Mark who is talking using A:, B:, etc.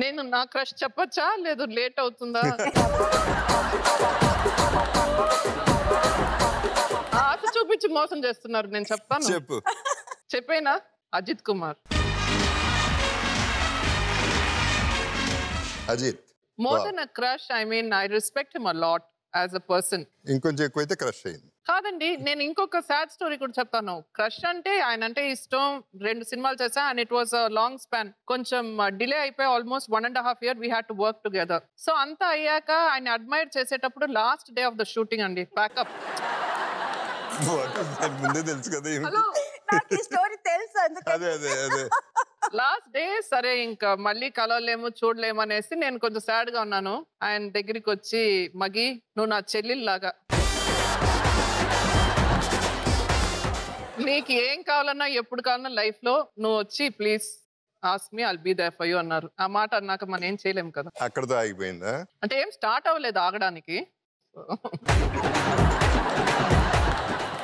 A: నేను నా క్రష్ చెప్పొచ్చా లేదు లేట్ అవుతుందా? ఆశ చూపించి మోసం చేస్తున్నారు. నేను చెప్తాను.
B: చెప్పు.
A: చెప్పేనా? Ajith Kumar.
B: Ajith.
A: More than a crush, I mean I respect him a lot as a person.
B: ఇంకొంచెం ఎక్కువైతే క్రష్ అయింది.
A: కాదండి, నేను ఇంకొక సాడ్ స్టోరీ కూడా చెప్తాను. క్రష్ అంటే ఆయన అంటే ఇష్టం. 2 సినిమాలు చేసా and it was a long span. కొంచెం డిలే అయిపోయి almost 1.5 years we had to work together. So అంతా అయ్యాక ఆయన అడ్మైర్ చేసేటప్పుడు last day of the shooting అండి, ప్యాకప్.
B: ముందే తెలుసు కదా.
C: నాకు ఈ స్టోరీ తెలుసు.
B: అదే అదే అదే
A: లాస్ట్ డే సరే ఇంకా మళ్ళీ కలవలేము చూడలేము అనేసి నేను కొంచెం సాడ్ గా ఉన్నాను. ఆయన దగ్గరికి వచ్చి, మగి నువ్వు నా చెల్లెల్లాగా, నీకు ఏం కావాలన్నా ఎప్పుడు కావాలన్నా లైఫ్ లో నువ్వు వచ్చి please ask me, I'll be there for you అన్నారు. ఆ మాట అన్నాక మనం ఏం చేయలేము కదా.
B: అక్కడతో ఆగిపోయిందా?
A: అంటే ఏం స్టార్ట్ అవ్వలేదు ఆగడానికి.